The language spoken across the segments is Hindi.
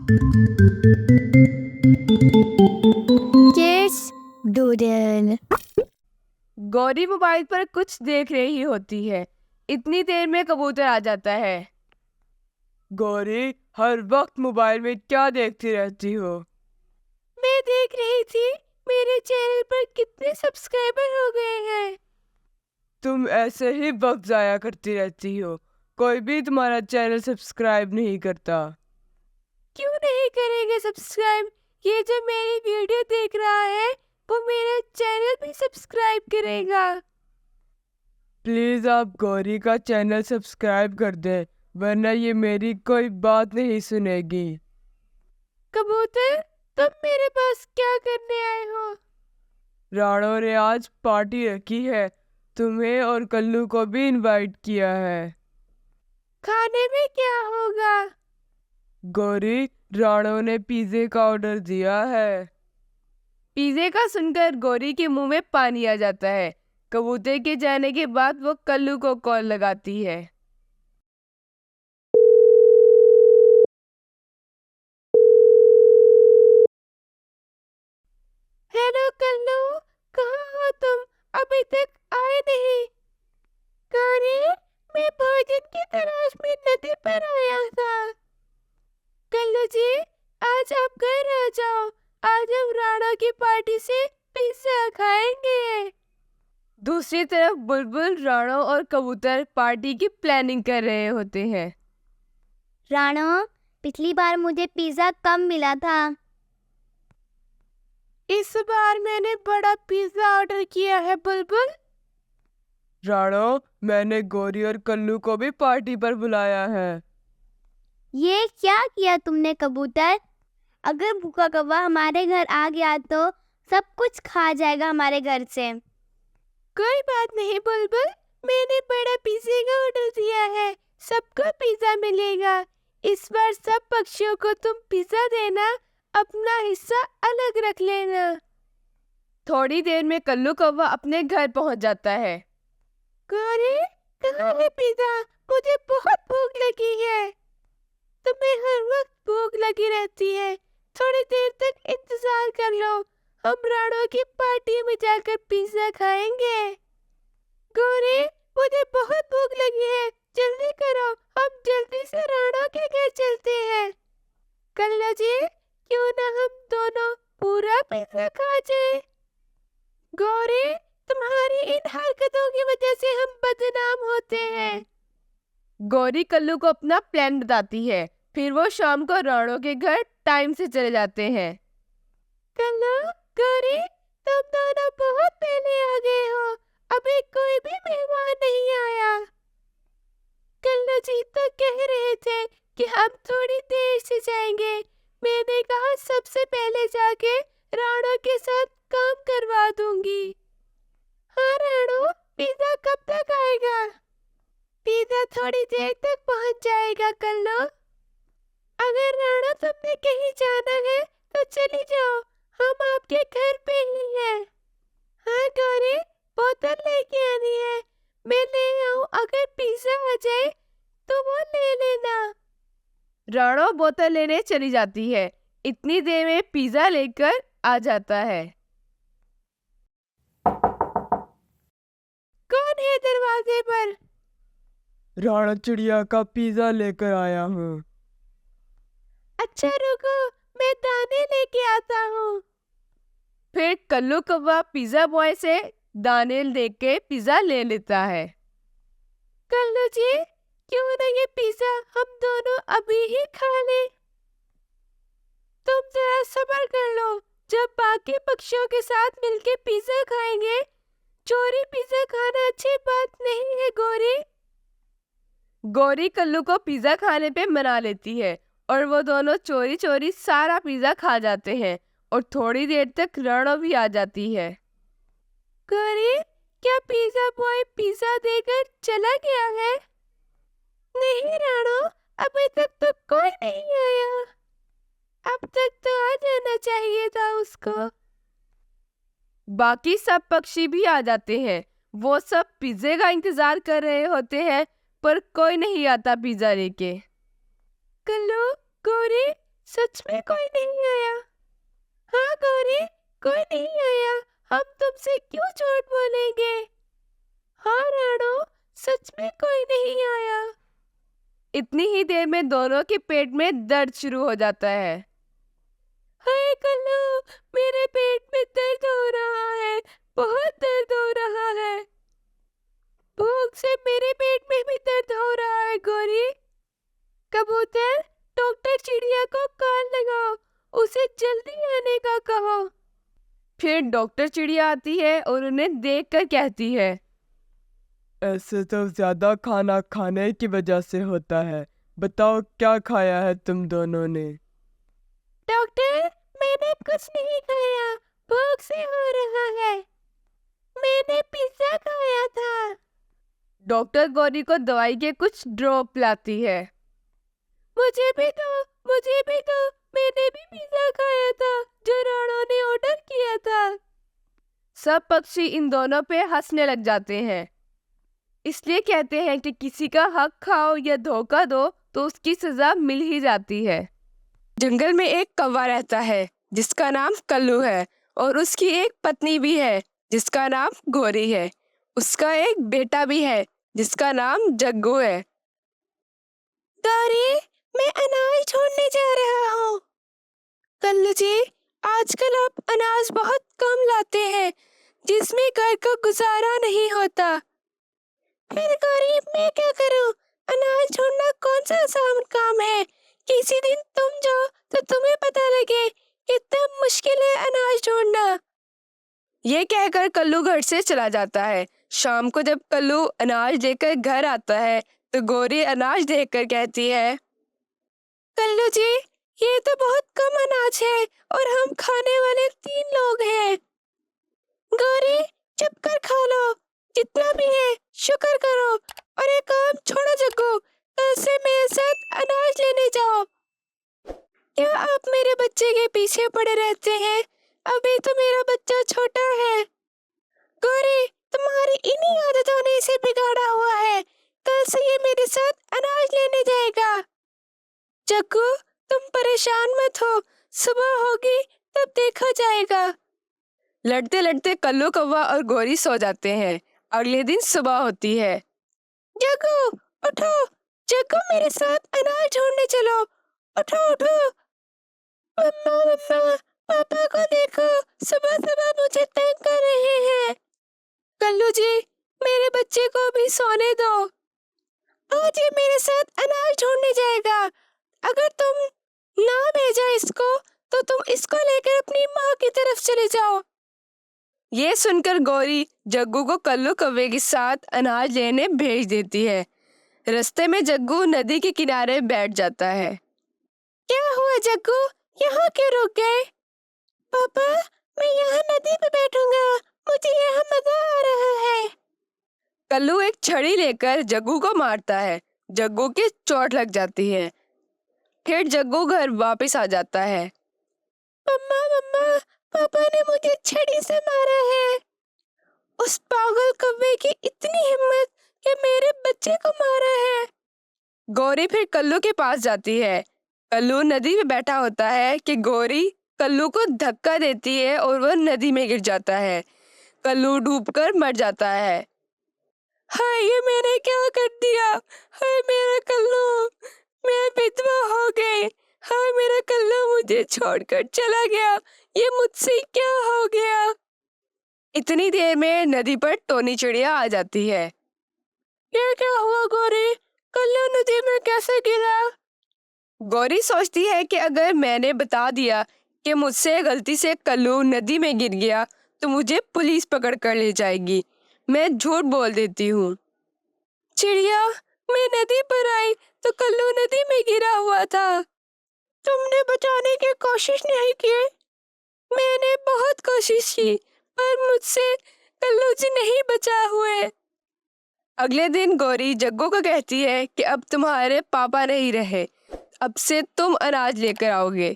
Kids doodle. गौरी मोबाइल पर कुछ देख रही होती है। इतनी देर में कबूतर आ जाता है। गौरी, हर वक्त मोबाइल में क्या देखती रहती हो? मैं देख रही थी मेरे चैनल पर कितने सब्सक्राइबर हो गए हैं। तुम ऐसे ही वक्त जाया करती रहती हो। कोई भी तुम्हारा चैनल सब्सक्राइब नहीं करता। क्यों नहीं करेंगे सब्सक्राइब? ये जो मेरी वीडियो देख रहा है वो मेरा चैनल भी सब्सक्राइब करेगा। प्लीज आप गौरी का चैनल सब्सक्राइब कर दें, वरना ये मेरी कोई बात नहीं सुनेगी। कबूतर, तुम मेरे पास क्या करने आए हो? राणो ने आज पार्टी रखी है, तुम्हें और कल्लू को भी इनवाइट किया है। खाने में क्या होगा? गौरी, राणो ने पिज़्ज़े का ऑर्डर दिया है। पिज़्ज़े का सुनकर गौरी के मुंह में पानी आ जाता है। कबूतर के जाने के बाद वो कल्लू को कॉल लगाती है। हेलो कल्लू, कहाँ हो तुम? अभी तक आए नहीं। गौरी, मैं भोजन की तलाश में नदी पर आया था। कल्लू जी, आज आप घर आ जाओ। आज हम राणा की पार्टी से पिज़्ज़ा खाएंगे। दूसरी तरफ बुलबुल, राणो और कबूतर पार्टी की प्लानिंग कर रहे होते हैं। राणो, पिछली बार मुझे पिज्जा कम मिला था। इस बार मैंने बड़ा पिज्जा ऑर्डर किया है बुलबुल। राणो, मैंने गौरी और कल्लू को भी पार्टी पर बुलाया है। ये क्या किया तुमने कबूतर? अगर भूखा कौवा हमारे घर आ गया तो सब कुछ खा जाएगा हमारे घर से। कोई बात नहीं बुलबुल, मैंने बड़ा पिज्जे का ऑर्डर दिया है, सबको पिज्जा मिलेगा। इस बार सब पक्षियों को तुम पिज्जा देना, अपना हिस्सा अलग रख लेना। थोड़ी देर में कल्लू कौवा अपने घर पहुंच जाता है। गौरी, कहाँ है पिज्जा? मुझे बहुत भूख लगी है। तुम्हें हर वक्त भूख लगी रहती है। थोड़ी देर तक इंतजार कर लो, हम राणो की पार्टी में जाकर पिज्जा खाएंगे। गौरी, मुझे बहुत भूख लगी है, जल्दी करो, हम जल्दी से राणो के घर चलते हैं। कल्लू जी, क्यों ना हम दोनों पूरा पिज्जा खा जाए? गौरी, तुम्हारी इन हरकतों की वजह से हम बदनाम होते हैं। गौरी कल्लू को अपना प्लान बताती है। फिर वो शाम को राणो के घर टाइम से चले जाते हैं। कल्लू, गौरी, तुम दोनों बहुत पहले आ गए हो, अभी कोई भी मेहमान नहीं आया। कल्लू जी तो कह रहे थे कि हम थोड़ी देर से जाएंगे। मैंने कहा सबसे पहले जाके राणो के साथ काम करवा दूंगी। हाँ राणो, पिज्जा कब तक आएगा? पिज्जा थोड़ी देर तक पहुंच जाएगा कल्लू। अगर राणो तुमने कहीं जाना है तो चली जाओ, हम आपके घर पे ही हैं। हाँ गौरी, बोतल लेके आनी है, मैं ले आऊं। अगर पिज्जा आ जाए तो वो ले लेना। राणो बोतल लेने चली जाती है। इतनी देर में पिज्जा लेकर आ जाता है। कौन है दरवाजे पर? राणा चिड़िया का पिज्जा लेकर आया हूँ। अच्छा रुको, मैं दाने लेके आता हूँ। फिर कल्लू कौवा पिज्जा बॉय से दाने लेके पिज्जा ले लेता है। कल्लू जी, क्यों ना ये पिज्जा हम दोनों अभी ही खा लें? तुम जरा सब्र कर लो, जब बाकी पक्षियों के साथ मिलके पिज्जा खाएंगे। चोरी पिज्जा खाना अच्छी बात नहीं है गौरी। गौरी कल्लू को पिज्जा खाने पे मना लेती है और वो दोनों चोरी चोरी सारा पिज्जा खा जाते हैं और थोड़ी देर तक राणो भी आ जाती है। गौरी, क्या पिज्जा बॉय पिज्जा देकर चला गया है? नहीं राणो, अभी तक तो कोई नहीं आया। अब तक तो आ जाना चाहिए था उसको। बाकी सब पक्षी भी आ जाते हैं। वो सब पिज्जे का इंतजार कर रहे होते हैं, पर कोई नहीं आता पिज्जा लेके। कल्लू, गौरी, सच में कोई नहीं आया? हाँ गौरी, कोई नहीं आया। हम तुमसे क्यों झूठ बोलेंगे? हाँ राणो, सच में कोई नहीं आया। इतनी ही देर में दोनों के पेट में दर्द शुरू हो जाता है। हाय कल्लू, मेरे पेट में दर्द हो रहा है, बहुत दर्द हो रहा है। भूख से मेरे पेट में भी दर्द हो रहा है गौरी। कबूतर, डॉक्टर चिड़िया को कॉल लगाओ, उसे जल्दी आने का कहो। फिर डॉक्टर चिड़िया आती है और उन्हें देखकर कहती है, ऐसे तो ज्यादा खाना खाने की वजह से होता है। बताओ क्या खाया है तुम दोनों ने? डॉक्टर, मैंने कुछ नहीं खाया, भूख से हो रहा है। मैंने पिज्जा खाया था। डॉक्टर गौरी को दवाई के कुछ ड्रॉप लाती है। मुझे भी दो, मुझे भी दो, मैंने भी पिज्जा खाया था जो राणो ने ऑर्डर किया था। सब पक्षी इन दोनों पे हंसने लग जाते हैं। इसलिए कहते हैं कि किसी का हक खाओ या धोखा दो तो उसकी सजा मिल ही जाती है। जंगल में एक कौवा रहता है जिसका नाम कल्लू है और उसकी एक पत्नी भी है जिसका नाम गौरी है। उसका एक बेटा भी है जिसका नाम जग्गू है। गौरी, मैं अनाज ढूंढने जा रहा हूँ। कल्लू जी, आजकल आप अनाज बहुत कम लाते हैं जिसमें घर का गुजारा नहीं होता। फिर गौरी, मैं क्या करूँ? अनाज ढूंढना कौन सा आसान काम है? किसी दिन तुम जाओ तो तुम्हें पता लगे कितना मुश्किल है अनाज ढूंढना। ये कहकर कल्लू घर से चला जाता है। शाम को जब कल्लू अनाज लेकर घर आता है तो गौरी अनाज देखकर कहती है, कल्लू जी, ये तो बहुत कम अनाज है और हम खाने वाले 3 लोग हैं। गौरी, चुप कर खा लो, जितना भी है शुक्र करो और ये काम छोड़ो जग्गू, कल से मेरे साथ अनाज लेने जाओ। क्या आप मेरे बच्चे के पीछे पड़े रहते हैं? अभी तो मेरा बच्चा छोटा है। गौरी, तुम्हारी इन्हीं आदतों ने इसे बिगाड़ा हुआ है। कल से ये मेरे साथ अनाज लेने जाएगा। जग्गू, तुम परेशान मत हो, सुबह होगी तब देखा जाएगा। लड़ते लड़ते कल्लू कौवा और गौरी सो जाते हैं। अगले दिन सुबह होती है। जग्गू, उठो, जग्गू मेरे साथ अनाज ढूंढने चलो, उठो उठो। मम्मा मम्मा, पापा को देखो, सुबह सुबह मुझे तंग कर रहे हैं। कल्लू जी, मेरे बच्चे को भी सोने दो। आज ये मेरे साथ अनाज ढूंढने जाएगा। अगर तुम ना भेजा इसको तो तुम इसको लेकर अपनी माँ की तरफ चले जाओ। ये सुनकर गौरी जग्गू को कल्लू कौवे के साथ अनाज लेने भेज देती है। रास्ते में जग्गू नदी के किनारे बैठ जाता है। क्या हुआ जग्गू, यहाँ क्यों रुक गए? पापा, मैं यहाँ नदी पे बैठूंगा, मुझे यहाँ मजा आ रहा है। कल्लू एक छड़ी लेकर जग्गू को मारता है। जग्गू की चोट लग जाती है। फिर जग्गू घर वापस आ जाता है। मम्मा मम्मा, पापा ने मुझे छड़ी से मारा है। उस पागल कौवे की इतनी हिम्मत कि मेरे बच्चे को मारा है। गौरी फिर कल्लू के पास जाती है। कल्लू नदी में बैठा होता है कि गौरी कल्लू को धक्का देती है और वह नदी में गिर जाता है। कल्लू डूबकर मर जाता है। हाय, ये मैंने क्या कर दिया? हाय मेरा कल्लू, मैं विधवा हो गई। हाय मेरा कल्लू मुझे छोड़कर चला गया, ये मुझसे क्या हो गया? इतनी देर में नदी पर टोनी चिड़िया आ जाती है। ये क्या हुआ गौरी, कल्लू नदी में कैसे गिरा? गौरी सोचती है कि अगर मैंने बता दिया कि मुझसे गलती से कल्लू नदी में गिर गया तो मुझे पुलिस पकड़ कर ले जाएगी। मैं झूठ बोल देती हूँ। चिड़िया, मैं नदी पर आई तो कल्लू नदी में गिरा हुआ था। तुमने बचाने की कोशिश नहीं की? मैंने बहुत कोशिश की पर मुझसे कल्लू जी नहीं बचा हुए। अगले दिन गौरी जग्गू को कहती है कि अब तुम्हारे पापा नहीं रहे, अब से तुम अनाज लेकर आओगे।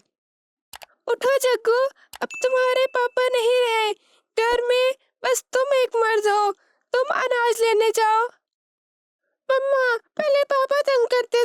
उठो जग्गू, अब तुम्हारे पापा नहीं रहे, घर में बस तुम एक मर्द हो, तुम अनाज लेने जाओ। मम्मा, पहले पापा तंग करते